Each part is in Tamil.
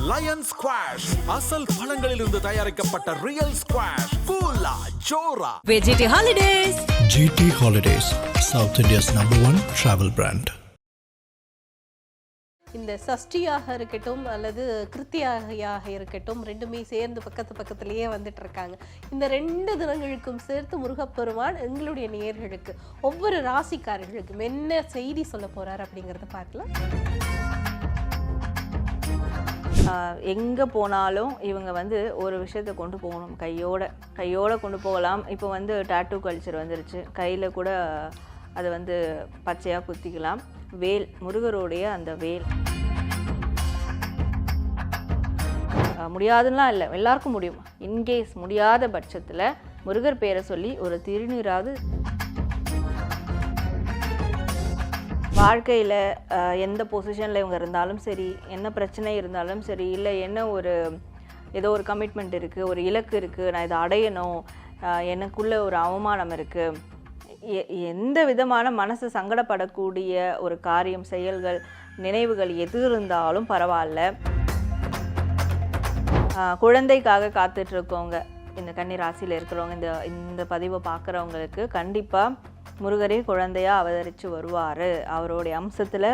லயன் ஸ்குவாஷ் அசல் பழங்களிலிருந்து தயாரிக்கப்பட்ட ரியல் ஸ்குவாஷ் கூலா ஜோரா. GT Holidays. GT Holidays, South India's #1 travel brand. இந்த சஷ்டியாக இருக்கட்டும் அல்லது கிருத்தியாக இருக்கட்டும் ரெண்டுமே சேர்ந்து பக்கத்துலேயே வந்துட்டு இருக்காங்க. இந்த 2 தினங்களுக்கும் சேர்த்து முருகப்பெருமான் எங்களுடைய நேயர்களுக்கு ஒவ்வொரு ராசிக்காரர்களுக்கும் என்ன செய்தி சொல்ல போறார் அப்படிங்கிறத பார்க்கலாம். எங்கே போனாலும் இவங்க ஒரு விஷயத்தை கொண்டு போகணும், கையோட கொண்டு போகலாம். இப்போ டாட்டூ கல்ச்சர் வந்துருச்சு, கையில் கூட அதை பச்சையாக குத்திக்கலாம். வேல், முருகருடைய அந்த வேல் முடியாதுலாம் இல்லை, எல்லாருக்கும் முடியும். இன்கேஸ் முடியாத பட்சத்தில் முருகர் பேரை சொல்லி ஒரு திருநீராவது வாழ்க்கையில் எந்த பொசிஷனில் இவங்க இருந்தாலும் சரி, என்ன பிரச்சனை இருந்தாலும் சரி, இல்லை என்ன ஏதோ ஒரு கமிட்மெண்ட் இருக்குது, ஒரு இலக்கு இருக்குது, நான் இதை அடையணும், எனக்குள்ளே ஒரு அவமானம் இருக்குது, எந்த விதமான மனசு சங்கடப்படக்கூடிய ஒரு காரியம், செயல்கள், நினைவுகள் எது இருந்தாலும் பரவாயில்ல. குழந்தைக்காக காத்துட்ருக்கவங்க, இந்த கன்னி ராசியில் இருக்கிறவங்க, இந்த பதிவை பார்க்குறவங்களுக்கு கண்டிப்பாக முருகரே குழந்தையாக அவதரித்து வருவார். அவருடைய அம்சத்தில்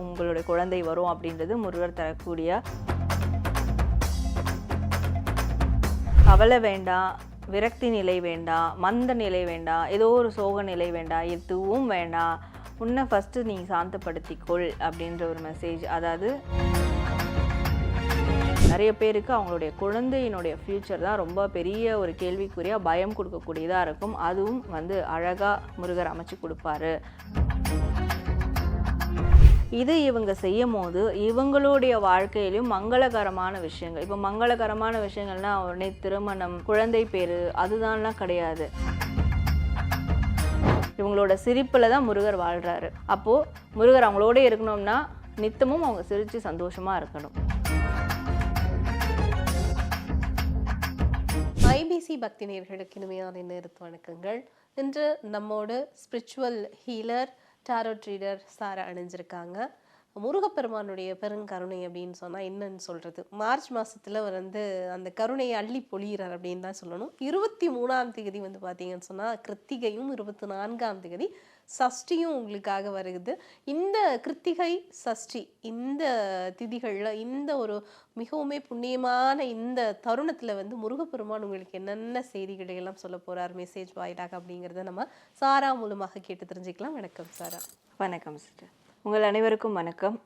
உங்களுடைய குழந்தை வரும் அப்படின்றது முருகர் தரக்கூடிய. கவலை வேண்டாம், விரக்தி நிலை வேண்டாம், மந்த நிலை வேண்டாம், ஏதோ ஒரு சோக நிலை வேண்டாம், எதுவும் வேண்டாம். உன்னை ஃபஸ்ட்டு நீ சாந்தப்படுத்திக்கொள் அப்படின்ற ஒரு மெசேஜ். அதாவது நிறைய பேருக்கு அவங்களுடைய குழந்தையினுடைய ஃப்யூச்சர் தான் ரொம்ப பெரிய ஒரு கேள்விக்குறியாக பயம் கொடுக்கக்கூடியதாக இருக்கும். அதுவும் அழகாக முருகர் அமைச்சு கொடுப்பாரு. இது இவங்க செய்யும் போது இவங்களுடைய வாழ்க்கையிலும் மங்களகரமான விஷயங்கள். இப்போ மங்களகரமான விஷயங்கள்னால் உடனே திருமணம், குழந்தை பேரு, அதுதான்லாம் கிடையாது. இவங்களோட சிரிப்பில் தான் முருகர் வாழ்கிறாரு. அப்போது முருகர் அவங்களோட இருக்கணும்னா நித்தமும் அவங்க சிரித்து சந்தோஷமாக இருக்கணும். ஐபிசி பக்தி நேயர்களுக்கு இனிமையான நேரத்து வணக்கங்கள். இன்று நம்மோடு ஸ்பிரிச்சுவல் ஹீலர், டாரோட் ரீடர் சாரா அணிஞ்சிருக்காங்க. முருகப்பெருமானுடைய பெருங்கருணை அப்படின்னு சொன்னால் என்னன்னு சொல்கிறது, மார்ச் மாதத்தில் அந்த கருணையை அள்ளி பொழிகிறார் அப்படின்னு தான் சொல்லணும். 23ஆம் தேதி பார்த்தீங்கன்னு சொன்னால் கிருத்திகையும், 24ஆம் தேதி சஷ்டியும் உங்களுக்காக வருகுது. இந்த கிருத்திகை சஷ்டி இந்த திதிகளில் இந்த ஒரு மிகவுமே புண்ணியமான இந்த தருணத்தில் முருகப்பெருமான் உங்களுக்கு என்னென்ன செய்திகளை எல்லாம் சொல்ல போகிறார் மெசேஜ் வாயிலாக அப்படிங்கிறத நம்ம சாரா மூலமாக கேட்டு தெரிஞ்சுக்கலாம். வணக்கம் சாரா. வணக்கம் சிஸ்டர். உங்கள் அனைவருக்கும் வணக்கம்.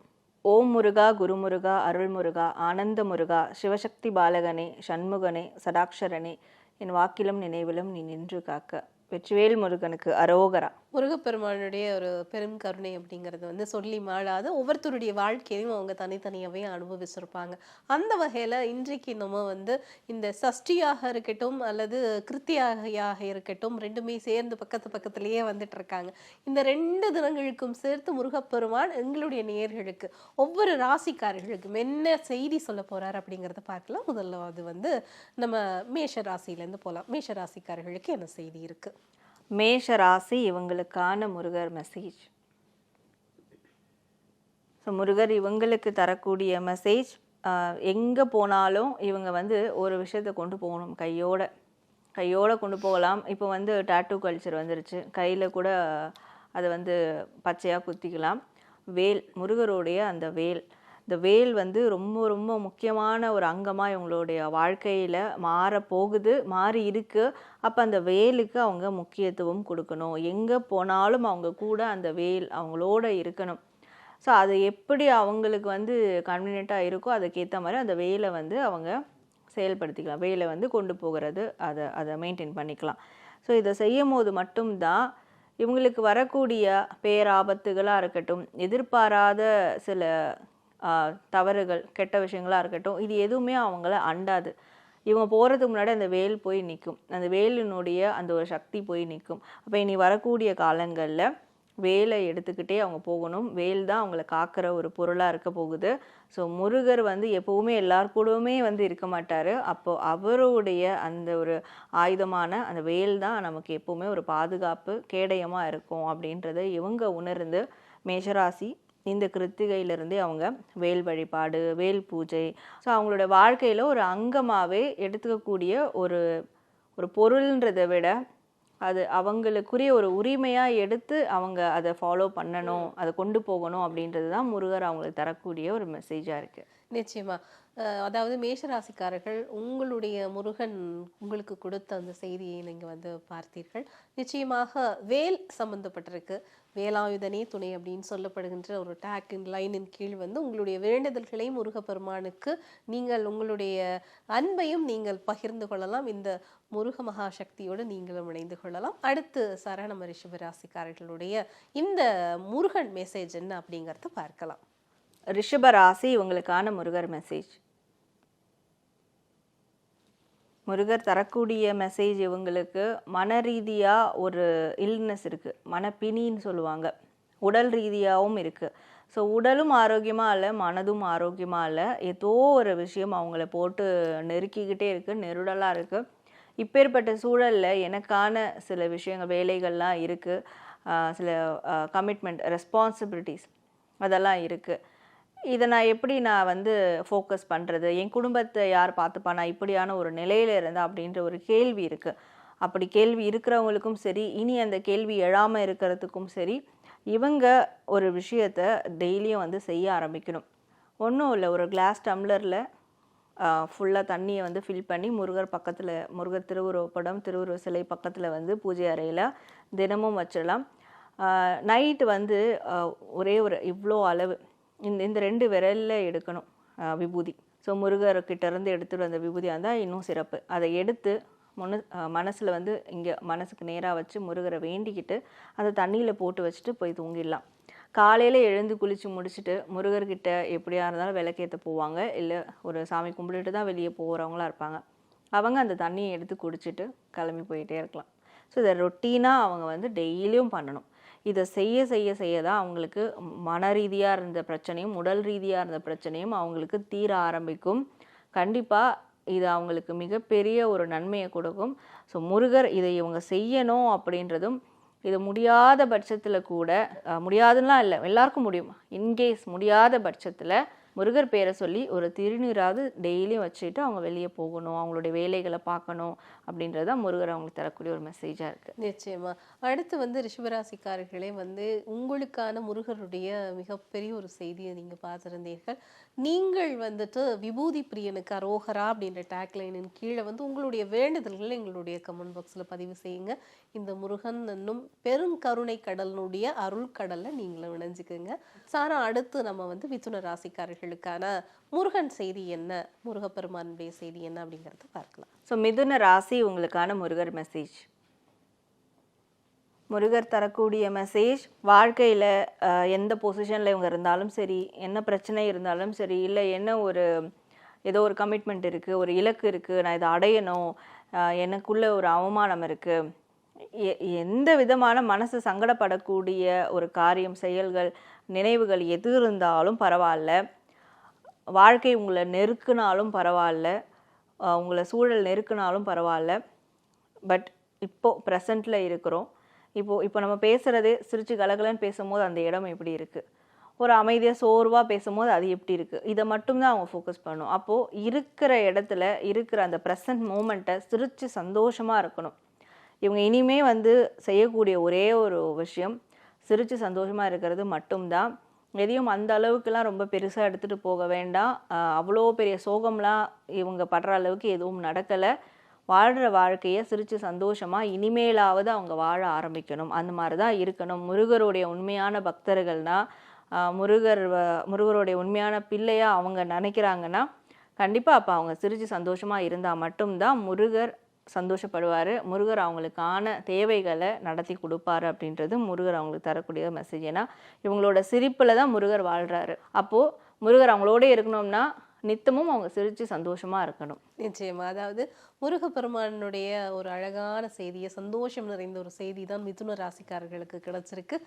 ஓம் முருகா, குரு முருகா, அருள் முருகா, ஆனந்த முருகா, சிவசக்தி பாலகனே, சண்முகனே, சடாக்ஷரனே, என் வாக்கிலும் நினைவிலும் நீ நின்று காக்க. வெற்றிவேல் முருகனுக்கு அரோகரா. முருகப்பெருமானுடைய ஒரு பெரும் கருணை அப்படிங்கிறது சொல்லி மாளாத ஒவ்வொருத்தருடைய வாழ்க்கையிலும் அவங்க தனித்தனியாகவே அனுபவிச்சிருப்பாங்க. அந்த வகையில் இன்றைக்கு நம்ம இந்த சஷ்டியாக இருக்கட்டும் அல்லது கிருத்தியாக இருக்கட்டும் ரெண்டுமே சேர்ந்து பக்கத்துலேயே வந்துட்டு இருக்காங்க. இந்த 2 தினங்களுக்கும் சேர்த்து முருகப்பெருமான் எங்களுடைய நேயர்களுக்கு ஒவ்வொரு ராசிக்காரர்களுக்கும் என்ன செய்தி சொல்ல போறார் அப்படிங்கிறத பார்க்கலாம். முதல்ல அது நம்ம மேஷ ராசியிலேருந்து போகலாம். மேஷ ராசிக்காரர்களுக்கு என்ன செய்தி இருக்கு? மேஷ ராசி இவங்களுக்கான முருகர் மெசேஜ். ஸோ முருகர் இவங்களுக்கு தரக்கூடிய மெசேஜ், எங்கே போனாலும் இவங்க ஒரு விஷயத்தை கொண்டு போகணும், கையோட கொண்டு போகலாம். இப்போ டாட்டூ கல்ச்சர் வந்துருச்சு, கையில் கூட அதை பச்சையாக குத்திக்கலாம். வேல், முருகருடைய அந்த வேல், இந்த வேல் ரொம்ப ரொம்ப முக்கியமான ஒரு அங்கமாக இவங்களுடைய வாழ்க்கையில் மாறி இருக்கு. அப்போ அந்த வேலுக்கு அவங்க முக்கியத்துவம் கொடுக்கணும். எங்கே போனாலும் அவங்க கூட அந்த வேல் அவங்களோட இருக்கணும். ஸோ அது எப்படி அவங்களுக்கு கன்வீனியண்ட்டாக இருக்கோ அதுக்கேற்ற மாதிரி அந்த வேலை அவங்க செயல்படுத்திக்கலாம். வேலை கொண்டு போகிறது அதை மெயின்டைன் பண்ணிக்கலாம். ஸோ இதை செய்யும் போது மட்டும்தான் இவங்களுக்கு வரக்கூடிய பேராபத்துகளாக இருக்கட்டும், எதிர்பாராத சில தவறுகள், கெட்ட விஷயங்களாக இருக்கட்டும், இது எதுவுமே அவங்கள அண்டாது. இவங்க போகிறதுக்கு முன்னாடி அந்த வேல் போய் நிற்கும், அந்த வேலினுடைய அந்த ஒரு சக்தி போய் நிற்கும். அப்போ இனி வரக்கூடிய காலங்களில் வேலை எடுத்துக்கிட்டே அவங்க போகணும். வேல் தான் அவங்கள காக்கிற ஒரு பொருளாக இருக்க போகுது. ஸோ முருகர் எப்போவுமே எல்லார் கூடவுமே இருக்க மாட்டார். அப்போது அவருடைய அந்த ஒரு ஆயுதமான அந்த வேல் தான் நமக்கு எப்போவுமே ஒரு பாதுகாப்பு கேடயமாக இருக்கும் அப்படின்றத இவங்க உணர்ந்து மேஷராசி இந்த கிருத்திகையிலிருந்தே அவங்க வேல் வழிபாடு, வேல் பூஜை, ஸோ அவங்களோட வாழ்க்கையில் ஒரு அங்கமாகவே எடுத்துக்கக்கூடிய ஒரு ஒரு பொருள்ன்றதை விட அது அவங்களுக்குரிய ஒரு உரிமையாக எடுத்து அவங்க அதை ஃபாலோ பண்ணணும், அதை கொண்டு போகணும் அப்படின்றது தான் முருகர் அவங்களுக்கு தரக்கூடிய ஒரு மெசேஜாக இருக்குது. நிச்சயமா. அதாவது மேஷராசிக்காரர்கள் உங்களுடைய முருகன் உங்களுக்கு கொடுத்த அந்த செய்தியை நீங்க வந்து பார்த்தீர்கள். நிச்சயமாக வேல் சம்பந்தப்பட்டிருக்கு. வேலாயுதனே துணை அப்படின்னு சொல்லப்படுகின்ற ஒரு டேக்கின் லைனின் கீழ் வந்து உங்களுடைய வேண்டுதல்களை முருகப்பெருமானுக்கு நீங்கள் உங்களுடைய அன்பையும் நீங்கள் பகிர்ந்து கொள்ளலாம். இந்த முருக மகாசக்தியோடு நீங்களும் இணைந்து கொள்ளலாம். அடுத்து சரணம ரிஷபராசிக்காரர்களுடைய இந்த முருகன் மெசேஜ் என்ன அப்படிங்கிறத பார்க்கலாம். ரிஷபராசி இவங்களுக்கான முருகர் மெசேஜ். முருகர் தரக்கூடிய மெசேஜ் இவங்களுக்கு மன ரீதியாக ஒரு இல்னஸ் இருக்குது, மனப்பிணின்னு சொல்லுவாங்க, உடல் ரீதியாகவும் இருக்குது. ஸோ உடலும் ஆரோக்கியமாக இல்லை, மனதும் ஆரோக்கியமாக இல்லை, ஏதோ ஒரு விஷயம் அவங்கள போட்டு நெருக்கிக்கிட்டே இருக்குது, நெருடலாக இருக்குது. இப்பேற்பட்ட சூழலில் எனக்கான சில விஷயங்கள் வேலைகள்லாம் இருக்குது, சில கமிட்மெண்ட் ரெஸ்பான்சிபிலிட்டிஸ் அதெல்லாம் இருக்குது. இதை நான் எப்படி வந்து ஃபோக்கஸ் பண்ணுறது, என் குடும்பத்தை யார் பார்த்துப்பா, நான் இப்படியான ஒரு நிலையில் இருந்தேன் அப்படின்ற ஒரு கேள்வி இருக்குது. அப்படி கேள்வி இருக்கிறவங்களுக்கும் சரி, இனி அந்த கேள்வி எழாமல் இருக்கிறதுக்கும் சரி, இவங்க ஒரு விஷயத்தை டெய்லியும் வந்து செய்ய ஆரம்பிக்கணும். ஒன்றும் இல்லை, ஒரு கிளாஸ் டம்ளரில் ஃபுல்லாக தண்ணியை வந்து ஃபில் பண்ணி முருகர் பக்கத்தில், முருகர் திருவுருவ படம், திருவுருவ சிலை பக்கத்தில் வந்து பூஜை அறையில் தினமும் வச்சிடலாம். நைட்டு வந்து ஒரே ஒரு இவ்வளோ அளவு இந்த 2 விரலில் எடுக்கணும் விபூதி. ஸோ முருகர்கிட்ட இருந்து எடுத்துகிட்டு வந்த விபூதியாக இருந்தால் இன்னும் சிறப்பு. அதை எடுத்து மனசில் வந்து இங்கே மனசுக்கு நேராக வச்சு முருகரை வேண்டிக்கிட்டு அதை தண்ணியில் போட்டு வச்சுட்டு போய் தூங்கிடலாம். காலையில் எழுந்து குளித்து முடிச்சுட்டு முருகர்கிட்ட எப்படியா இருந்தாலும் விளக்கேற்ற போவாங்க, இல்லை ஒரு சாமி கும்பிட்டுட்டு தான் வெளியே போகிறவங்களா இருப்பாங்க. அவங்க அந்த தண்ணியை எடுத்து குடிச்சிட்டு கிளம்பி போயிட்டே இருக்கலாம். ஸோ இதை ரொட்டீனாக அவங்க வந்து டெய்லியும் பண்ணணும். இதை செய்ய செய்ய செய்ய தான் அவங்களுக்கு மன ரீதியாக இருந்த பிரச்சனையும் உடல் ரீதியாக இருந்த பிரச்சனையும் அவங்களுக்கு தீர ஆரம்பிக்கும். கண்டிப்பாக இது அவங்களுக்கு மிகப்பெரிய ஒரு நன்மையை கொடுக்கும். ஸோ முருகர் இதை இவங்க செய்யணும் அப்படின்றதும், இது முடியாத பட்சத்தில் கூட, முடியாதுன்னா இல்லை, எல்லாருக்கும் முடியும், இன்கேஸ் முடியாத பட்சத்தில் முருகர் பேரை சொல்லி ஒரு திருநீராவது டெய்லியும் வச்சுட்டு அவங்க வெளியே போகணும், அவங்களுடைய வேலைகளை பார்க்கணும் அப்படின்றது தான் முருகர் அவங்களுக்கு தரக்கூடிய ஒரு மெசேஜாக இருக்குது. நிச்சயமா. அடுத்து வந்து ரிஷபராசிக்காரர்களே வந்து உங்களுக்கான முருகருடைய மிகப்பெரிய ஒரு செய்தியை நீங்கள் பார்த்துருந்தீர்கள். நீங்கள் வந்துட்டு விபூதி பிரியனுக்கு அரோகரா அப்படின்ற டேக்லைனின் கீழே வந்து உங்களுடைய வேண்டுதல்களை எங்களுடைய கமெண்ட் பாக்ஸில் பதிவு செய்யுங்க. இந்த முருகன் என்னும் பெரும் கருணை கடலினுடைய அருள் கடலில் நீங்களும் இணைஞ்சுக்குங்க. சாரா, அடுத்து நம்ம வந்து மிதுன ராசிக்காரர்களுக்கான முருகன் செய்தி என்ன, முருகப்பெருமானுடைய செய்தி என்ன அப்படிங்கிறத பார்க்கலாம். ஸோ மிதுன ராசி உங்களுக்கான முருகர் மெசேஜ். முருகர் தரக்கூடிய மெசேஜ், வாழ்க்கையில் எந்த பொசிஷனில் இவங்க இருந்தாலும் சரி, என்ன பிரச்சனை இருந்தாலும் சரி, இல்லை என்ன ஏதோ ஒரு கமிட்மெண்ட் இருக்குது, ஒரு இலக்கு இருக்குது, நான் இதை அடையணும், எனக்குள்ள ஒரு அவமானம் இருக்குது, எந்த விதமான மனசு சங்கடப்படக்கூடிய ஒரு காரியம், செயல்கள், நினைவுகள் எது இருந்தாலும் பரவாயில்ல, வாழ்க்கை உங்களை நெருக்குனாலும் பரவாயில்ல, உங்களை சூழல் நெருக்குனாலும் பரவாயில்ல, பட் இப்போது ப்ரெசண்ட்டில் இருக்கிறோம். இப்போ நம்ம பேசுகிறதே சிரிச்சு கலகலன்னு பேசும்போது அந்த இடம் எப்படி இருக்குது, ஒரு அமைதியாக சோர்வாக பேசும்போது அது எப்படி இருக்குது, இதை மட்டும்தான் அவங்க ஃபோக்கஸ் பண்ணணும். அப்போது இருக்கிற இடத்துல இருக்கிற அந்த ப்ரெசன்ட் மூமெண்ட்டை சிரித்து சந்தோஷமாக இருக்கணும். இவங்க இனிமே வந்து செய்யக்கூடிய ஒரே ஒரு விஷயம் சிரித்து சந்தோஷமாக இருக்கிறது மட்டும்தான். எதையும் அந்த அளவுக்குலாம் ரொம்ப பெருசாக எடுத்துகிட்டு போக வேண்டாம். அவ்வளோ பெரிய சோகம்லாம் இவங்க படுற அளவுக்கு எதுவும் நடக்கலை. வாழ்கிற வாழ்க்கையை சிரித்து சந்தோஷமாக இனிமேலாவது அவங்க வாழ ஆரம்பிக்கணும். அந்த மாதிரி தான் இருக்கணும். முருகருடைய உண்மையான பக்தர்கள்னால், முருகருடைய உண்மையான பிள்ளையாக அவங்க நினைக்கிறாங்கன்னா கண்டிப்பாக அப்போ அவங்க சிரித்து சந்தோஷமாக இருந்தால் மட்டும்தான் முருகர் சந்தோஷப்படுவார். முருகர் அவங்களுக்கான தேவைகளை நடத்தி கொடுப்பாரு அப்படின்றது முருகர் அவங்களுக்கு தரக்கூடிய மெசேஜ். ஏன்னா இவங்களோட சிரிப்பில் தான் முருகர் வாழ்கிறாரு. அப்போது முருகர் அவங்களோட இருக்கணும்னா நித்தமும் அவங்க சிரித்து சந்தோஷமாக இருக்கணும். நிச்சயமா. அதாவது முருகப்பெருமானுடைய ஒரு அழகான செய்தியை, சந்தோஷம் நிறைந்த ஒரு செய்தி தான் மிதுன ராசிக்காரர்களுக்கு கிடைச்சிருக்கு.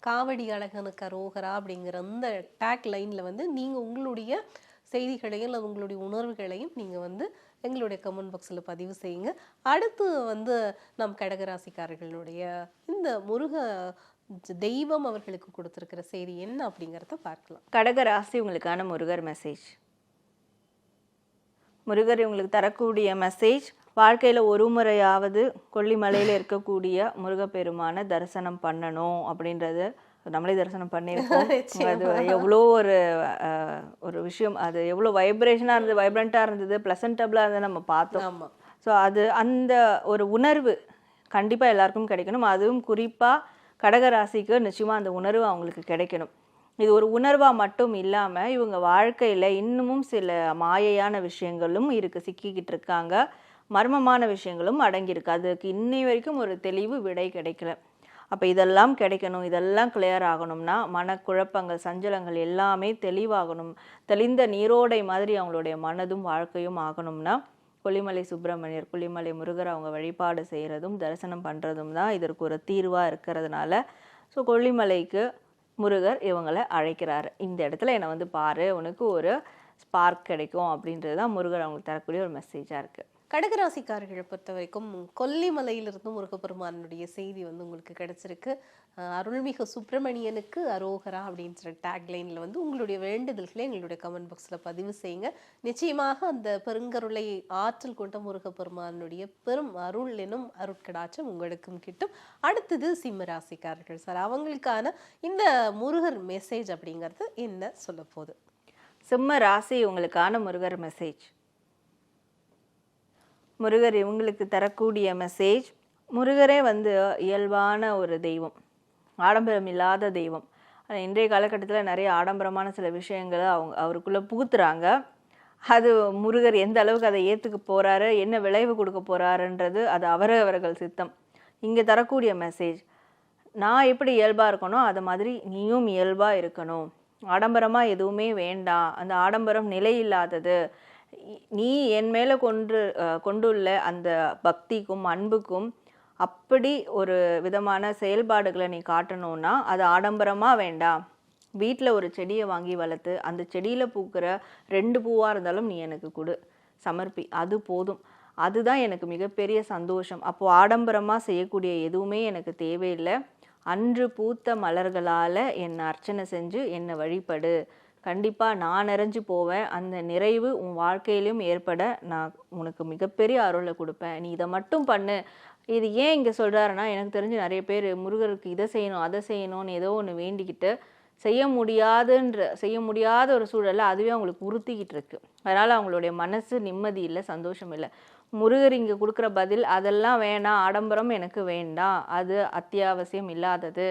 காவடி அழகனுக்கு அரோகரா அப்படிங்கிற அந்த டேக் லைனில் வந்து நீங்கள் உங்களுடைய செய்திகளையும் இல்லை உங்களுடைய உணர்வுகளையும் நீங்கள் வந்து எங்களுடைய கமெண்ட் பாக்ஸில் பதிவு செய்யுங்க. அடுத்து வந்து நம் கடகராசிக்காரர்களுடைய இந்த முருக தெய்வம் அவர்களுக்கு கொடுத்திருக்கிற செய்தி என்ன அப்படிங்கிறத பார்க்கலாம். கடக ராசி உங்களுக்கான முருகர் மெசேஜ். முருகர் உங்களுக்கு தரக்கூடிய மெசேஜ், வாழ்க்கையில் ஒரு முறையாவது கொல்லிமலையில் இருக்கக்கூடிய முருகப்பெருமான தரிசனம் பண்ணணும் அப்படின்றது நம்மளே தரிசனம் பண்ணியிருக்கோம். அது எவ்வளோ ஒரு விஷயம், அது எவ்வளோ வைப்ரேஷனாக இருந்தது, வைப்ரண்ட்டாக இருந்தது, ப்ளசன்டபுளாக இருந்தது நம்ம பார்த்தோம். ஸோ அது அந்த ஒரு உணர்வு கண்டிப்பாக எல்லாருக்கும் கிடைக்கணும். அதுவும் குறிப்பாக கடகராசிக்கு நிச்சயமாக அந்த உணர்வு அவங்களுக்கு கிடைக்கணும். இது ஒரு உணர்வாக மட்டும் இல்லாமல் இவங்க வாழ்க்கையில் இன்னமும் சில மாயையான விஷயங்களும் இருக்குது, சிக்கிக்கிட்டு இருக்காங்க, மர்மமான விஷயங்களும் அடங்கியிருக்கு. அதுக்கு இன்னை வரைக்கும் ஒரு தெளிவு விடை கிடைக்கல. அப்போ இதெல்லாம் கிடைக்கணும், இதெல்லாம் கிளியர் ஆகணும்னா மனக்குழப்பங்கள் சஞ்சலங்கள் எல்லாமே தெளிவாகணும். தெளிந்த நீரோடை மாதிரி அவங்களுடைய மனதும் வாழ்க்கையும் ஆகணும்னா கொல்லிமலை சுப்பிரமணியர், கொல்லிமலை முருகர் அவங்க வழிபாடு செய்கிறதும் தரிசனம் பண்ணுறதும் தான் இதற்கு ஒரு தீர்வாக இருக்கிறதுனால ஸோ கொல்லிமலைக்கு முருகர் இவங்களை அழைக்கிறாரு. இந்த இடத்துல என்னை வந்து பாரு, உனக்கு ஒரு ஸ்பார்க் கிடைக்கும் அப்படின்றது தான் முருகர் அவங்களுக்கு தரக்கூடிய ஒரு மெசேஜாக இருக்குது. கடகராசிக்காரர்களை பொறுத்த வரைக்கும் கொல்லிமலையிலிருந்து முருகப்பெருமானுடைய செய்தி வந்து உங்களுக்கு கிடைச்சிருக்கு. அருள்மிகு சுப்பிரமணியனுக்கு அரோகரா அப்படின்ற டேக்லைனில் வந்து உங்களுடைய வேண்டுதல்களை எங்களுடைய கமெண்ட் பாக்ஸில் பதிவு செய்யுங்க. நிச்சயமாக அந்த பெருங்கருளை ஆற்றல் கொண்ட முருகப்பெருமானுடைய பெரும் அருள் எனும் அருட்கடாட்சம் உங்களுக்கும் கிட்டும். அடுத்தது சிம்ம ராசிக்காரர்கள் சார், அவங்களுக்கான இந்த முருகர் மெசேஜ் அப்படிங்கிறது என்ன சொல்ல போகுது? சிம்ம ராசி உங்களுக்கான முருகர் மெசேஜ். முருகர் இவங்களுக்கு தரக்கூடிய மெசேஜ், முருகரே வந்து இயல்பான ஒரு தெய்வம், ஆடம்பரம் இல்லாத தெய்வம். ஆனால் இன்றைய காலகட்டத்தில் நிறைய ஆடம்பரமான சில விஷயங்களை அவருக்குள்ளே புகுத்துறாங்க. அது முருகர் எந்த அளவுக்கு அதை ஏற்றுக்க போகிறாரு, என்ன விளைவு கொடுக்க போகிறாருன்றது அது அவரவர்கள் சித்தம். இங்கே தரக்கூடிய மெசேஜ், நான் எப்படி இயல்பாக இருக்கணும் அது மாதிரி நீயும் இயல்பாக இருக்கணும், ஆடம்பரமாக எதுவுமே வேண்டாம், அந்த ஆடம்பரம் நிலை இல்லாதது, நீ என் மேலே கொண்டுள்ள அந்த பக்திக்கும் அன்புக்கும் அப்படி ஒரு விதமான செயல்பாடுகளை நீ காட்டணும்னா அது ஆடம்பரமாக வேண்டாம். வீட்டில் ஒரு செடியை வாங்கி வளர்த்து அந்த செடியில் பூக்கிற 2 பூவாக இருந்தாலும் நீ எனக்கு கொடு, சமர்ப்பி, அது போதும், அதுதான் எனக்கு மிகப்பெரிய சந்தோஷம். அப்போது ஆடம்பரமாக செய்யக்கூடிய எதுவுமே எனக்கு தேவையில்லை. அன்று பூத்த மலர்களால் என்னை அர்ச்சனை செஞ்சு என்னை வழிபடு, கண்டிப்பாக நான் நிறைஞ்சு போவேன், அந்த நிறைவு உன் வாழ்க்கையிலையும் ஏற்பட நான் உனக்கு மிகப்பெரிய அருளை கொடுப்பேன், நீ இதை மட்டும் பண்ணு. இது ஏன் இங்கே சொல்கிறாருன்னா, எனக்கு தெரிஞ்சு நிறைய பேர் முருகருக்கு இதை செய்யணும் அதை செய்யணும்னு ஏதோ ஒன்று வேண்டிக்கிட்டு செய்ய முடியாத ஒரு சூழலில் அதுவே அவங்களுக்கு உறுத்திக்கிட்டு இருக்கு. அதனால் அவங்களுடைய மனசு நிம்மதி இல்லை, சந்தோஷம் இல்லை. முருகர் இங்கே கொடுக்குற பதில், அதெல்லாம் வேணாம், ஆடம்பரம் எனக்கு வேண்டாம், அது அத்தியாவசியம் இல்லாதது,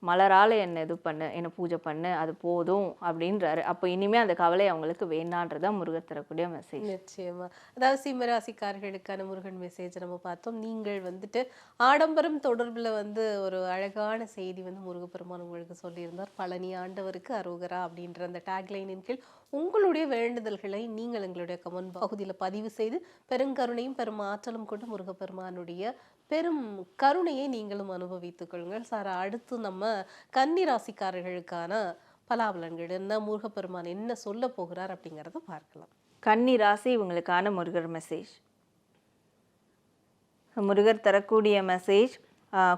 மலரால் என்னை இது பண்ணு, என்னை பூஜை பண்ணு, அது போதும் அப்படின்றாரு. அப்போ இனிமேல் அந்த கவலை அவங்களுக்கு வேண்டான்றதான் முருகர் தரக்கூடிய மெசேஜ். நிச்சயமா. அதாவது சிம்மராசிக்காரர்களுக்கான முருகன் மெசேஜ் நம்ம பார்த்தோம். நீங்கள் வந்துட்டு ஆடம்பரம் தொடர்பில் வந்து ஒரு அழகான செய்தி வந்து முருகப்பெருமான் உங்களுக்கு சொல்லியிருந்தார். பழனி ஆண்டவருக்கு அரோகரா அப்படின்ற அந்த டேக்லைனின் கீழ் உங்களுடைய வேண்டுதல்களை நீங்கள் எங்களுடைய கமெண்ட் பகுதியில் பதிவு செய்து பெருங்கருணையும் பெரும் ஆற்றலும் கொண்டு முருகப்பெருமானுடைய பெரும் கருணையை நீங்களும் அனுபவித்துக் கொள்ளுங்கள் சார். அடுத்து நம்ம கன்னி ராசிக்காரர்களுக்கான பலாபலன்கள் என்ன, முருகப்பெருமான் என்ன சொல்ல போகிறார் அப்படிங்கிறத பார்க்கலாம். கன்னி ராசி இவங்களுக்கான முருகர் மெசேஜ். முருகர் தரக்கூடிய மெசேஜ்,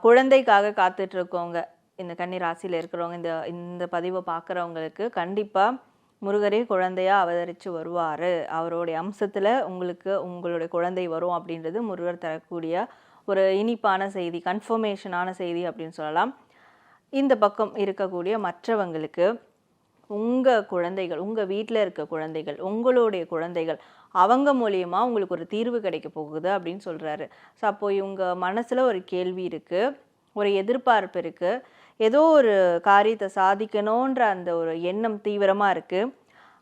குழந்தைக்காக காத்துட்டு இருக்கவங்க, இந்த கன்னி ராசியில் இருக்கிறவங்க, இந்த பதிவை பார்க்குறவங்களுக்கு கண்டிப்பாக முருகரே குழந்தையாக அவதரித்து வருவார், அவருடைய அம்சத்தில் உங்களுடைய குழந்தை வரும் அப்படின்றது முருகர் தரக்கூடிய ஒரு இனிப்பான செய்தி, கன்ஃபர்மேஷனான செய்தி அப்படின்னு சொல்லலாம். இந்த பக்கம் இருக்கக்கூடிய மற்றவங்களுக்கு உங்கள் குழந்தைகள், உங்கள் வீட்டில் இருக்க குழந்தைகள், உங்களுடைய குழந்தைகள், அவங்க மூலியமாக உங்களுக்கு ஒரு தீர்வு கிடைக்க போகுது அப்படின்னு சொல்கிறாரு. ஸோ அப்போது இவங்க மனசில் ஒரு கேள்வி இருக்குது, ஒரு எதிர்பார்ப்பு இருக்குது, ஏதோ ஒரு காரியத்தை சாதிக்கணுன்ற அந்த ஒரு எண்ணம் தீவிரமாக இருக்குது.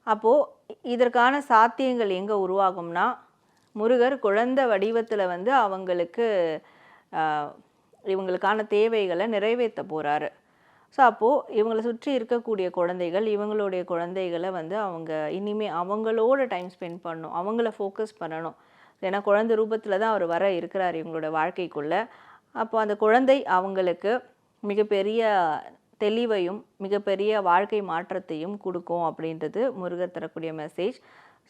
அப்போது இதற்கான சாத்தியங்கள் எங்கே உருவாகும்னா, முருகர் குழந்தை வடிவத்தில் வந்து இவங்களுக்கான தேவைகளை நிறைவேற்ற போகிறாரு. ஸோ அப்போது இவங்களை சுற்றி இருக்கக்கூடிய குழந்தைகள், இவங்களுடைய குழந்தைகளை வந்து அவங்க இனிமேல் அவங்களோட டைம் ஸ்பெண்ட் பண்ணணும், அவங்கள ஃபோக்கஸ் பண்ணணும். ஏன்னா குழந்தை ரூபத்தில் தான் அவர் வர இருக்கிறார் இவங்களோட வாழ்க்கைக்குள்ளே. அப்போ அந்த குழந்தை அவங்களுக்கு மிகப்பெரிய தெளிவையும் மிகப்பெரிய வாழ்க்கை மாற்றத்தையும் கொடுக்கும் அப்படின்றது முருகர் தரக்கூடிய மெசேஜ்.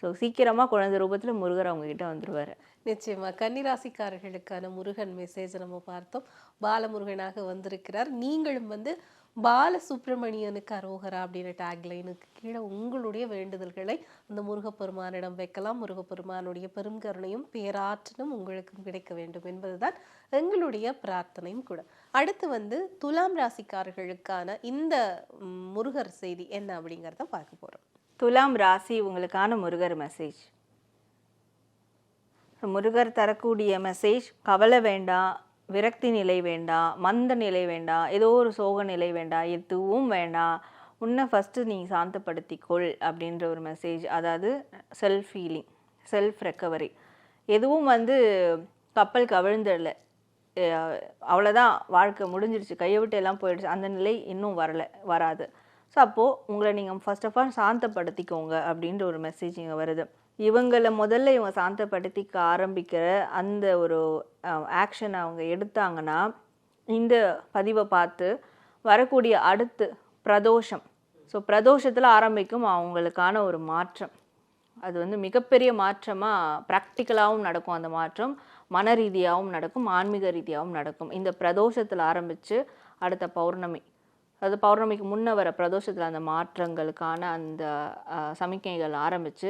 ஸோ சீக்கிரமாக குழந்தை ரூபத்தில் முருகர் அவங்கக்கிட்ட வந்துடுவார். நிச்சயமா கன்னிராசிக்காரர்களுக்கான முருகன் மெசேஜ் நம்ம பார்த்தோம். பாலமுருகனாக வந்திருக்கிறார். நீங்களும் வந்து பால சுப்பிரமணியனுக்கு அரோகரா அப்படின்ற டேக்லைனுக்கு கீழே உங்களுடைய வேண்டுதல்களை அந்த முருகப்பெருமானிடம் வைக்கலாம். முருகப்பெருமானுடைய பெரும் கருணையும் பேராற்றலும் உங்களுக்கும் கிடைக்க வேண்டும் என்பதுதான் எங்களுடைய பிரார்த்தனையும் கூட. அடுத்து வந்து துலாம் ராசிக்காரர்களுக்கான இந்த முருகர் செய்தி என்ன அப்படிங்கிறத பார்க்க போறோம். துலாம் ராசி உங்களுக்கான முருகர் மெசேஜ். முருகர் தரக்கூடிய மெசேஜ், கவலை வேண்டாம், விரக்தி நிலை வேண்டாம், மந்த நிலை வேண்டாம், ஏதோ ஒரு சோக நிலை வேண்டாம், எதுவும் வேண்டாம், உன்னை ஃபஸ்ட்டு நீ சாந்தப்படுத்திக்கொள் அப்படின்ற ஒரு மெசேஜ். அதாவது செல்ஃப் ஹீலிங், செல்ஃப் ரெக்கவரி. எதுவும் வந்து கப்பல் கவிழ்ந்துடல, அவ்வளோதான், வாழ்க்கை முடிஞ்சிடுச்சு, கையை விட்டு எல்லாம் போயிடுச்சு, அந்த நிலை இன்னும் வராது. ஸோ அப்போது உங்களை நீங்கள் ஃபர்ஸ்ட் ஆஃப் ஆல் சாந்தப்படுத்திக்கோங்க அப்படின்ற ஒரு மெசேஜ் இங்கே வருது. இவங்களை முதல்ல இவங்க சாந்தப்படுத்திக்க ஆரம்பிக்கிற அந்த ஒரு ஆக்ஷனை அவங்க எடுத்தாங்கன்னா, இந்த பதிவை பார்த்து வரக்கூடிய அடுத்து பிரதோஷம், ஸோ பிரதோஷத்தில் ஆரம்பிக்கும் அவங்களுக்கான ஒரு மாற்றம். அது வந்து மிகப்பெரிய மாற்றமாக ப்ராக்டிக்கலாகவும் நடக்கும். அந்த மாற்றம் மன ரீதியாகவும் நடக்கும், ஆன்மீக ரீதியாகவும் நடக்கும். இந்த பிரதோஷத்தில் ஆரம்பித்து அடுத்த பௌர்ணமி, அது பௌர்ணமிக்கு முன்ன வர பிரதோஷத்தில் அந்த மாற்றங்களுக்கான அந்த சமிக்கைகள் ஆரம்பித்து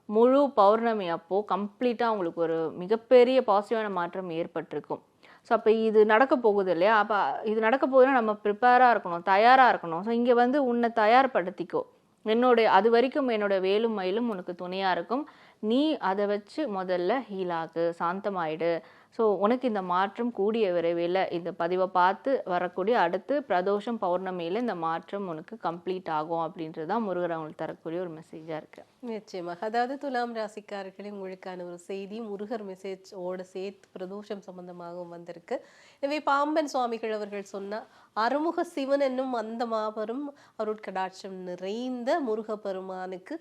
முழு பௌர்ணமி அப்போது கம்ப்ளீட்டாக அவங்களுக்கு ஒரு மிகப்பெரிய பாசிட்டிவான மாற்றம் ஏற்பட்டிருக்கும். ஸோ அப்போ இது நடக்க போகுது இல்லையா, அப்போ இது நடக்க போகுதுன்னா நம்ம ப்ரிப்பேராக இருக்கணும், தயாராக இருக்கணும். ஸோ இங்கே வந்து உன்னை தயார்படுத்திக்கோ, அது வரைக்கும் என்னோட வேலும் மயிலும் உனக்கு துணையாக இருக்கும், நீ அதை வச்சு முதல்ல ஹீலாகு, சாந்தமாயிடு. ஸோ உனக்கு இந்த மாற்றம் கூடிய விரைவில் இந்த பதிவை பார்த்து வரக்கூடிய அடுத்து பிரதோஷம் பௌர்ணமியில் இந்த மாற்றம் உனக்கு கம்ப்ளீட் ஆகும் அப்படின்றது தான் முருகர் அவங்களுக்கு தரக்கூடிய ஒரு மெசேஜாக இருக்குது. நிச்சயமாக. அதாவது துலாம் ராசிக்காரர்களே, உங்களுக்கான ஒரு செய்தி முருகர் மெசேஜோட சேர்த்து பிரதோஷம் சம்பந்தமாகவும் வந்திருக்கு. எனவே பாம்பன் சுவாமிகள் அவர்கள் சொன்ன அறுமுக சிவன் என்னும் அந்த மாபெரும் அருட்கடாட்சம் நிறைந்த முருகப்பெருமானுக்கு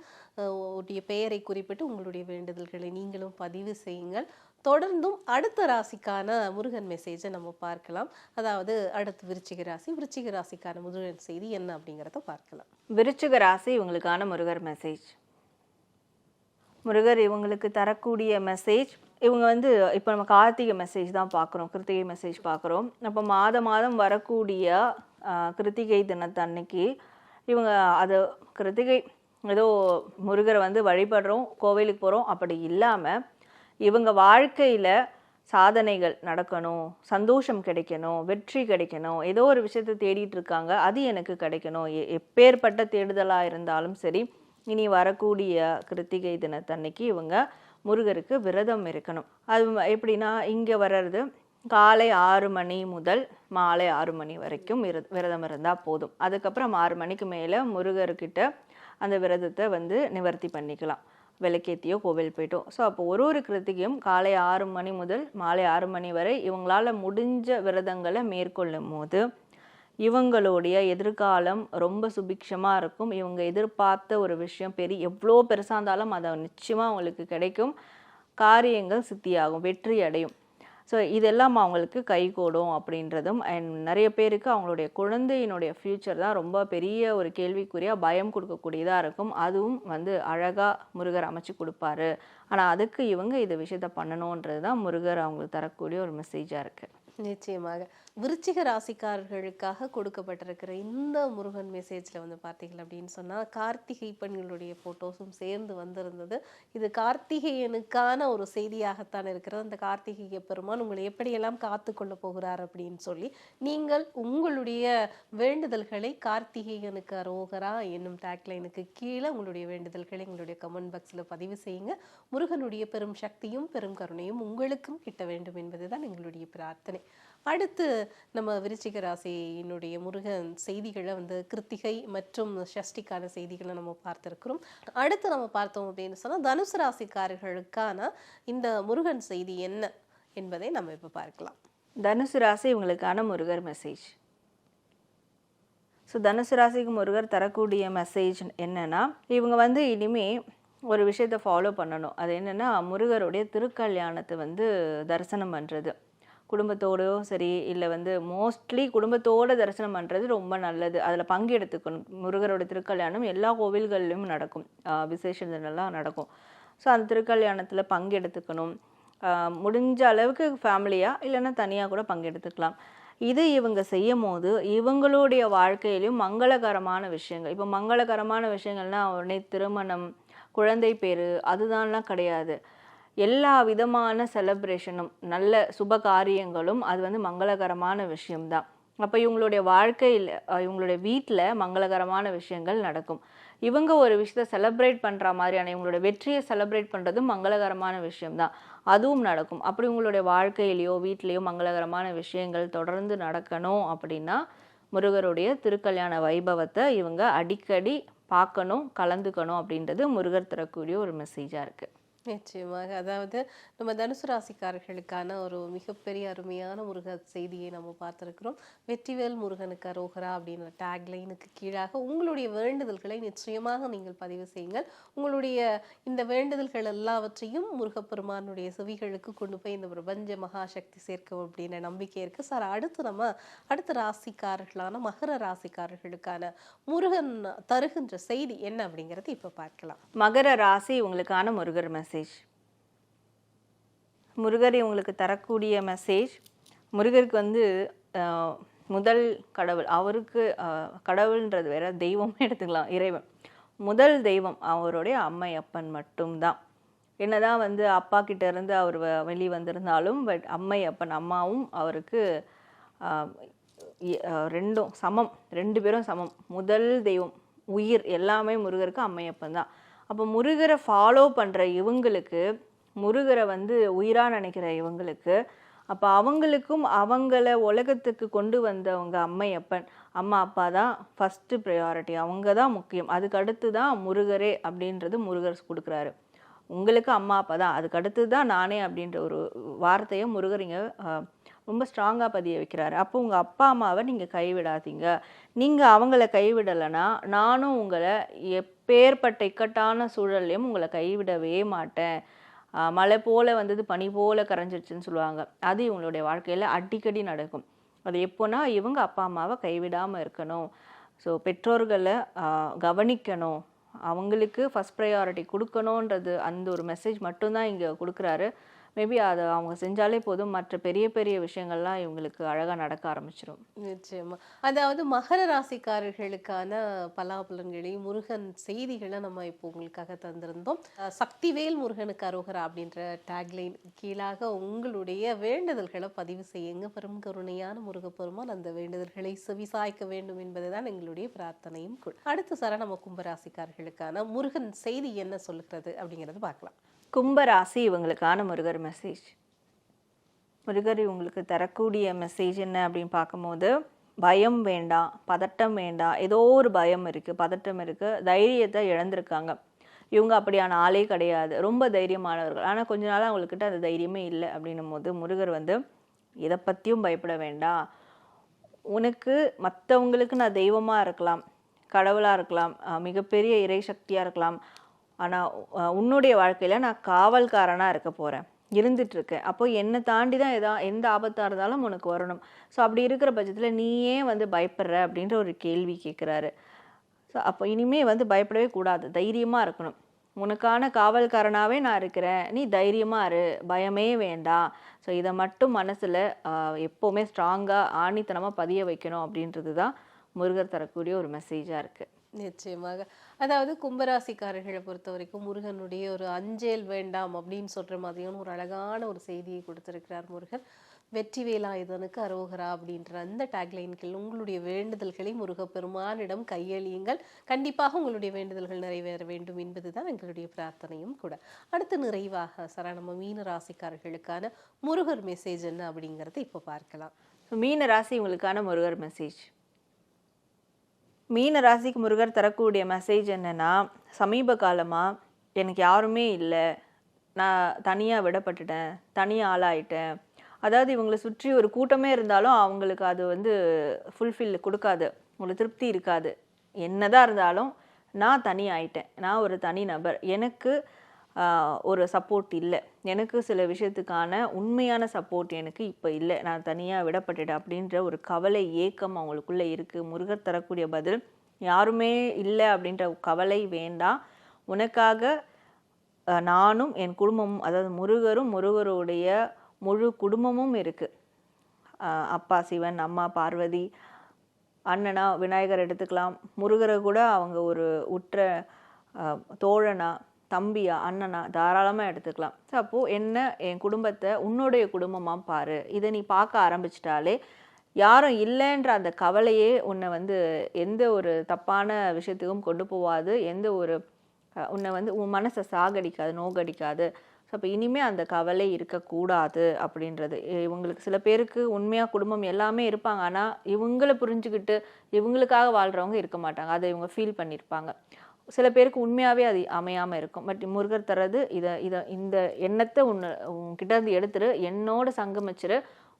உடைய பெயரை குறிப்பிட்டு உங்களுடைய வேண்டுதல்களை நீங்களும் பதிவு செய்யுங்கள். தொடர்ந்தும் அடுத்த ராசிக்கான முருகன் மெசேஜை நம்ம பார்க்கலாம். அதாவது அடுத்து விருச்சிக ராசி, விருச்சிக ராசிக்கான முருகன் செய்தி என்ன அப்படிங்கிறத பார்க்கலாம். விருச்சிக ராசி இவங்களுக்கான முருகர் மெசேஜ். முருகர் இவங்களுக்கு தரக்கூடிய மெசேஜ், இவங்க வந்து இப்போ நம்ம கார்த்திகை மெசேஜ் தான் பார்க்குறோம், கிருத்திகை மெசேஜ் பார்க்குறோம். அப்போ மாதம் வரக்கூடிய கிருத்திகை தினத்தன்னைக்கு இவங்க அது கிருத்திகை ஏதோ முருகரை வந்து வழிபடுறோம், கோவிலுக்கு போகிறோம், அப்படி இல்லாமல் இவங்க வாழ்க்கையில் சாதனைகள் நடக்கணும், சந்தோஷம் கிடைக்கணும், வெற்றி கிடைக்கணும், ஏதோ ஒரு விஷயத்தை தேடிட்டு இருக்காங்க, அது எனக்கு கிடைக்கணும். எப்பேற்பட்ட தேடுதலாக இருந்தாலும் சரி, இனி வரக்கூடிய கிருத்திகை தினத்தன்னைக்கு இவங்க முருகருக்கு விரதம் இருக்கணும். அது எப்படின்னா, இங்கே வர்றது காலை 6 மணி முதல் மாலை 6 மணி வரைக்கும் விரதம் இருந்தால் போதும். அதுக்கப்புறம் 6 மணிக்கு மேலே முருகர்கிட்ட அந்த விரதத்தை வந்து நிவர்த்தி பண்ணிக்கலாம், விளக்கேற்றியோ கோவில் போயிட்டோம். ஸோ அப்போ ஒரு கிருத்திகையும் காலை 6 மணி முதல் மாலை 6 மணி வரை இவங்களால் முடிஞ்ச விரதங்களை மேற்கொள்ளும் போது இவங்களுடைய எதிர்காலம் ரொம்ப சுபிக்ஷமாக இருக்கும். இவங்க எதிர்பார்த்த ஒரு விஷயம் எவ்வளோ பெருசாக இருந்தாலும் அதை நிச்சயமாக அவங்களுக்கு கிடைக்கும், காரியங்கள் சித்தியாகும், வெற்றி அடையும். ஸோ இதெல்லாம் அவங்களுக்கு கைகூடும் அப்படின்றதும், அண்ட் நிறைய பேருக்கு அவங்களுடைய குழந்தையினுடைய ஃப்யூச்சர் தான் ரொம்ப பெரிய ஒரு கேள்விக்குறியாக பயம் கொடுக்கக்கூடியதாக இருக்கும். அதுவும் வந்து அழகாக முருகர் அமைச்சு கொடுப்பாரு. ஆனால் அதுக்கு இவங்க இந்த விஷயத்த பண்ணணுன்றது தான் முருகர் அவங்களுக்கு தரக்கூடிய ஒரு மெசேஜாக இருக்குது. நிச்சயமாக. விருச்சிக ராசிக்காரர்களுக்காக கொடுக்கப்பட்டிருக்கிற இந்த முருகன் மெசேஜில் வந்து பார்த்தீங்க அப்படின்னு சொன்னால் கார்த்திகை பெண்களுடைய ஃபோட்டோஸும் சேர்ந்து வந்திருந்தது. இது கார்த்திகேயனுக்கான ஒரு செய்தியாகத்தான் இருக்கிறது. அந்த கார்த்திகேய பெருமான் உங்களை எப்படியெல்லாம் காத்து கொள்ள போகிறார் அப்படின்னு சொல்லி நீங்கள் உங்களுடைய வேண்டுதல்களை கார்த்திகேயனுக்கு அரோகரா என்னும் டேக்லைனுக்கு கீழே உங்களுடைய வேண்டுதல்களை எங்களுடைய கமெண்ட் பாக்ஸில் பதிவு செய்யுங்க. முருகனுடைய பெரும் சக்தியும் பெரும் கருணையும் உங்களுக்கும் கிட்ட வேண்டும் என்பதுதான் எங்களுடைய பிரார்த்தனை. அடுத்து நம்ம விருச்சிக ராசியினுடைய முருகன் செய்திகளை வந்து கிருத்திகை மற்றும் சஷ்டிக்கான செய்திகளை நம்ம பார்த்திருக்கிறோம். அடுத்து நம்ம பார்த்தோம் அப்படின்னு சொன்னால் தனுசு ராசிக்காரர்களுக்கான இந்த முருகன் செய்தி என்ன என்பதை நம்ம இப்போ பார்க்கலாம். தனுசு ராசி இவங்களுக்கான முருகர் மெசேஜ். ஸோ தனுசு ராசிக்கு முருகர் தரக்கூடிய மெசேஜ் என்னன்னா, இவங்க வந்து இனிமே ஒரு விஷயத்தை ஃபாலோ பண்ணணும். அது என்னென்னா, முருகருடைய திருக்கல்யாணத்தை வந்து தரிசனம் பண்ணுறது குடும்பத்தோடோ சரி, இல்லை வந்து மோஸ்ட்லி குடும்பத்தோடு தரிசனம் பண்ணுறது ரொம்ப நல்லது. அதில் பங்கெடுத்துக்கணும். முருகரோட திருக்கல்யாணம் எல்லா கோவில்கள்லையும் நடக்கும், விசேஷம் நடக்கும். ஸோ அந்த திருக்கல்யாணத்தில் பங்கெடுத்துக்கணும். முடிஞ்ச அளவுக்கு ஃபேமிலியாக இல்லைன்னா தனியாக கூட பங்கெடுத்துக்கலாம். இது இவங்க செய்யும் போது இவங்களுடைய வாழ்க்கையிலும் மங்களகரமான விஷயங்கள், இப்போ மங்களகரமான விஷயங்கள்னால் உடனே திருமணம், குழந்தை பேரு அதுதான்லாம் கிடையாது. எல்லா விதமான செலிப்ரேஷனும், நல்ல சுப காரியங்களும் அது வந்து மங்களகரமான விஷயம்தான். அப்போ இவங்களுடைய வாழ்க்கையில், இவங்களுடைய வீட்டில் மங்களகரமான விஷயங்கள் நடக்கும். இவங்க ஒரு விஷயத்தை செலிப்ரேட் பண்ணுற மாதிரியான, இவங்களோட வெற்றியை செலிப்ரேட் பண்ணுறதும் மங்களகரமான விஷயம்தான், அதுவும் நடக்கும். அப்படி உங்களுடைய வாழ்க்கையிலையோ வீட்லேயோ மங்களகரமான விஷயங்கள் தொடர்ந்து நடக்கணும் அப்படின்னா முருகருடைய திருக்கல்யாண வைபவத்தை இவங்க அடிக்கடி பார்க்கணும், கலந்துக்கணும் அப்படின்றது முருகர் தரக்கூடிய ஒரு மெசேஜாக இருக்குது. நிச்சயமாக. அதாவது நம்ம தனுசு ராசிக்காரர்களுக்கான ஒரு மிகப்பெரிய அருமையான முருகர் செய்தியை நம்ம பார்த்துருக்கிறோம். வெற்றிவேல் முருகனுக்கு அரோகரா அப்படின்ற டேக்லைனுக்கு கீழாக உங்களுடைய வேண்டுதல்களை நிச்சயமாக நீங்கள் பதிவு செய்யுங்கள். உங்களுடைய இந்த வேண்டுதல்கள் எல்லாவற்றையும் முருகப்பெருமானுடைய செவிகளுக்கு கொண்டு போய் இந்த பிரபஞ்ச மகாசக்தி சேர்க்கும் அப்படின்ற நம்பிக்கை இருக்கு சார். அடுத்த ராசிக்காரர்களான மகர ராசிக்காரர்களுக்கான முருகன் தருகின்ற செய்தி என்ன அப்படிங்கிறது இப்ப பார்க்கலாம். மகர ராசி உங்களுக்கான முருகர் மெசேஜ். முருகர் உங்களுக்கு தரக்கூடிய மெசேஜ், முருகருக்கு வந்து முதல் கடவுள், அவருக்கு கடவுள்ன்றது வேற, தெய்வமே எடுத்துக்கலாம், இறைவன். முதல் தெய்வம் அவருடைய அம்மையப்பன் மட்டும்தான். என்னதான் வந்து அப்பா கிட்ட இருந்து அவர் வெளியே வந்திருந்தாலும், பட் அம்மையப்பன் அம்மாவும் அவருக்கு ரெண்டும் சமம், 2 பேரும் சமம். முதல் தெய்வம், உயிர் எல்லாமே முருகருக்கு அம்மையப்பன் தான். அப்போ முருகரை ஃபாலோ பண்ணுற இவங்களுக்கு, முருகரை வந்து உயிராக நினைக்கிற இவங்களுக்கு, அப்போ அவங்களுக்கும் அவங்கள உலகத்துக்கு கொண்டு வந்தவங்க அம்மையப்பன், அம்மா அப்பா தான் ஃபஸ்ட்டு ப்ரையாரிட்டி, அவங்க தான் முக்கியம். அதுக்கு அடுத்து தான் முருகரே அப்படின்றது முருகர் கொடுக்குறாரு. உங்களுக்கு அம்மா அப்பா தான், அதுக்கு அடுத்து தான் நானே அப்படின்ற ஒரு வார்த்தையை முருகர் இங்கே ரொம்ப ஸ்ட்ராங்காக பதிய வைக்கிறாரு. அப்போ உங்கள் அப்பா அம்மாவை நீங்கள் கைவிடாதீங்க. நீங்கள் அவங்கள கைவிடலைன்னா நானும் உங்களை எப்பேற்பட்ட இக்கட்டான சூழல்லையும் உங்களை கைவிடவே மாட்டேன். மழை போல் வந்தது பனி போல் கரைஞ்சிருச்சுன்னு சொல்லுவாங்க. அது இவங்களுடைய வாழ்க்கையில் அடிக்கடி நடக்கும். அது எப்போனா இவங்க அப்பா அம்மாவை கைவிடாமல் இருக்கணும். ஸோ பெற்றோர்களை கவனிக்கணும், அவங்களுக்கு ஃபஸ்ட் ப்ரையாரிட்டி கொடுக்கணுன்றது அந்த ஒரு மெசேஜ் மட்டும்தான் இங்கே கொடுக்குறாரு. மேபி அதை அவங்க செஞ்சாலே போதும், மற்ற பெரிய பெரிய விஷயங்கள்லாம் இவங்களுக்கு அழகாக நடக்க ஆரம்பிச்சிடும். நிச்சயமா. அதாவது மகர ராசிக்காரர்களுக்கான பலாபலன்களையும் முருகன் செய்திகளை நம்ம இப்போ உங்களுக்காக தந்திருந்தோம். சக்திவேல் முருகனுக்கு அரோகரா அப்படின்ற டேக்லைன் கீழாக உங்களுடைய வேண்டுதல்களை பதிவு செய்யுங்க. பெரும் கருணையான முருகப்பெருமான் அந்த வேண்டுதல்களை செவிசாய்க்க வேண்டும் என்பதுதான் எங்களுடைய பிரார்த்தனையும் கூட. அடுத்த சார நம்ம கும்பராசிக்காரர்களுக்கான முருகன் செய்தி என்ன சொல்லுகிறது அப்படிங்கிறது பார்க்கலாம். கும்பராசி இவங்களுக்கான முருகர் மெசேஜ். முருகர் இவங்களுக்கு தரக்கூடிய மெசேஜ் என்ன அப்படின்னு பார்க்கும்போது, பயம் வேண்டாம், பதட்டம் வேண்டாம். ஏதோ ஒரு பயம் இருக்குது, பதட்டம் இருக்குது, தைரியத்தை இழந்திருக்காங்க. இவங்க அப்படியான ஆளே கிடையாது, ரொம்ப தைரியமானவர்கள். ஆனால் கொஞ்ச நாளாக அவங்கக்கிட்ட அந்த தைரியமே இல்லை. அப்படின்னும் போது முருகர் வந்து இதை பற்றியும் பயப்பட வேண்டாம், உனக்கு மற்றவங்களுக்கு நான் தெய்வமாக இருக்கலாம், கடவுளாக இருக்கலாம், மிகப்பெரிய இறை சக்தியாக இருக்கலாம், ஆனால் உன்னுடைய வாழ்க்கையில் நான் காவல்காரனாக இருக்க போகிறேன், இருந்துகிட்ருக்கேன். அப்போ என்னை தாண்டி தான் எந்த ஆபத்தாக இருந்தாலும் உனக்கு வரணும். ஸோ அப்படி இருக்கிற பட்சத்தில் நீயே வந்து பயப்படுற அப்படின்ற ஒரு கேள்வி கேட்குறாரு. ஸோ அப்போ இனிமேல் வந்து பயப்படவே கூடாது, தைரியமாக இருக்கணும். உனக்கான காவல்காரனாகவே நான் இருக்கிறேன், நீ தைரியமாக இரு, பயமே வேண்டாம். ஸோ இதை மட்டும் மனசில் எப்போவுமே ஸ்ட்ராங்காக ஆணித்தனமாக பதிய வைக்கணும் அப்படின்றது தான் முருகர் தரக்கூடிய ஒரு மெசேஜாக இருக்குது. நிச்சயமாக. அதாவது கும்பராசிக்காரர்களை பொறுத்த வரைக்கும் முருகனுடைய ஒரு அஞ்சேல் வேண்டாம் அப்படின்னு சொல்ற மாதிரியான ஒரு அழகான ஒரு செய்தியை கொடுத்திருக்கிறார் முருகன். வெற்றிவேலாயுதனுக்கு அரோகரா அப்படின்ற அந்த டேக்லைன்கள் உங்களுடைய வேண்டுதல்களை முருகப்பெருமானிடம் கையெழியுங்கள். கண்டிப்பாக உங்களுடைய வேண்டுதல்கள் நிறைவேற வேண்டும் என்பதுதான் எங்களுடைய பிரார்த்தனையும் கூட. அடுத்து நிறைவாக நம்ம மீன ராசிக்காரர்களுக்கான முருகர் மெசேஜ் என்ன அப்படிங்கறத இப்ப பார்க்கலாம். மீன ராசி உங்களுக்கான முருகர் மெசேஜ். மீன ராசிக்கு முருகர் தரக்கூடிய மெசேஜ் என்னென்னா, சமீப காலமாக எனக்கு யாருமே இல்லை, நான் தனியாக விடப்பட்டுட்டேன், தனியாக ஆளாயிட்டேன். அதாவது இவங்களை சுற்றி ஒரு கூட்டமே இருந்தாலும் அவங்களுக்கு அது வந்து ஃபுல்ஃபில் கொடுக்காது, உங்களுக்கு திருப்தி இருக்காது. என்னதான் இருந்தாலும் நான் தனி ஆயிட்டேன், நான் ஒரு தனி நபர், எனக்கு ஒரு சப்போர்ட் இல்லை, எனக்கு சில விஷயத்துக்கான உண்மையான சப்போர்ட் எனக்கு இப்போ இல்லை, நான் தனியாக விடப்பட்டுட்டேன் அப்படின்ற ஒரு கவலை, ஏக்கம் அவங்களுக்குள்ளே இருக்குது. முருகர் தரக்கூடிய பதில், யாருமே இல்லை அப்படின்ற கவலை வேண்டாம், உனக்காக நானும் என் குடும்பமும், அதாவது முருகரும் முருகருடைய முழு குடும்பமும் இருக்குது. அப்பா சிவன், அம்மா பார்வதி, அண்ணனா விநாயகர் எடுத்துக்கலாம். முருகரை கூட அவங்க ஒரு உற்ற தோழனா, தம்பியா, அண்ணனா தாராளமாக எடுத்துக்கலாம். ஸோ அப்போது என் குடும்பத்தை உன்னுடைய குடும்பமாக பாரு. இதை நீ பார்க்க ஆரம்பிச்சிட்டாலே யாரும் இல்லைன்ற அந்த கவலையே உன்னை வந்து எந்த ஒரு தப்பான விஷயத்துக்கும் கொண்டு போகாது, எந்த ஒரு உன்னை வந்து உன் மனசை சாகடிக்காது, நோகடிக்காது. ஸோ அப்போ இனிமேல் அந்த கவலை இருக்கக்கூடாது அப்படின்றது. இவங்களுக்கு சில பேருக்கு உண்மையாக குடும்பம் எல்லாமே இருப்பாங்க, ஆனால் இவங்களை புரிஞ்சுக்கிட்டு இவங்களுக்காக வாழ்கிறவங்க இருக்க மாட்டாங்க. அதை இவங்க ஃபீல் பண்ணியிருப்பாங்க. சில பேருக்கு உண்மையாகவே அது அமையாமல் இருக்கும். பட் முருகர் தர்றது இந்த எண்ணத்தை உன்கிட்ட இருந்து எடுத்துரு, என்னோட சங்கமிச்சிரு.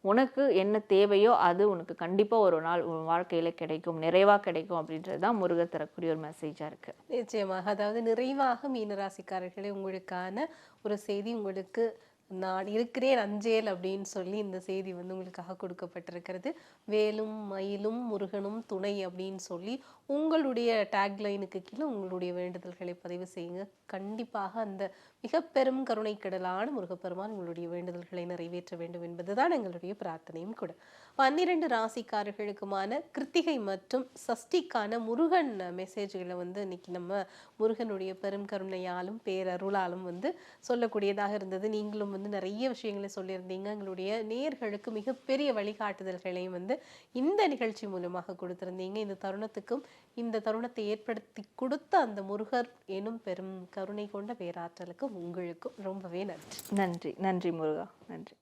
உனக்கு என்ன தேவையோ அது உனக்கு கண்டிப்பாக ஒரு நாள் உன் வாழ்க்கையில் கிடைக்கும், நிறைவாக கிடைக்கும் அப்படின்றது தான் முருகர் தரக்கூடிய ஒரு மெசேஜாக இருக்குது. நிச்சயமாக. அதாவது நிறைவாக மீனராசிக்காரர்களே, உங்களுக்கான ஒரு செய்தி, உங்களுக்கு நான் இருக்கிறேன் அஞ்சேல் அப்படின்னு சொல்லி இந்த செய்தி வந்து உங்களுக்காக கொடுக்கப்பட்டிருக்கிறது. வேலும் மயிலும் முருகனும் துணை அப்படின்னு சொல்லி உங்களுடைய டேக்லைனுக்கு கீழே உங்களுடைய வேண்டுதல்களை பதிவு செய்யுங்க. கண்டிப்பாக அந்த மிக பெரும் கருணை கடலான முருகப்பெருமான் உங்களுடைய வேண்டுதல்களை நிறைவேற்ற வேண்டும் என்பதுதான் எங்களுடைய பிரார்த்தனையும் கூட. 12 ராசிக்காரர்களுக்குமான கிருத்திகை மற்றும் சஷ்டிக்கான முருகன் மெசேஜ்களை வந்து இன்னைக்கு நம்ம முருகனுடைய பெரும் கருணையாலும் பேரருளாலும் வந்து சொல்லக்கூடியதாக இருந்தது. நீங்களும் வந்து நிறைய விஷயங்களை சொல்லியிருந்தீங்க. எங்களுடைய நேயர்களுக்கு மிகப்பெரிய வழிகாட்டுதல்களையும் வந்து இந்த நிகழ்ச்சி மூலமாக கொடுத்திருந்தீங்க. இந்த தருணத்தை ஏற்படுத்தி கொடுத்த அந்த முருகர் எனும் பெரும் கருணை கொண்ட பேராற்றலுக்கு உங்களுக்கும் ரொம்பவே நன்றி. நன்றி. நன்றி முருகா, நன்றி.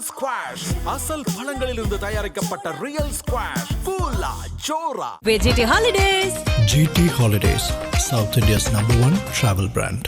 ஸ்குவாஷ் அசல் பழங்களிலிருந்து தயாரிக்கப்பட்ட ரியல் ஸ்குவாஷ் கூலா ஜோரா. GT Holidays, South India's #1 travel brand.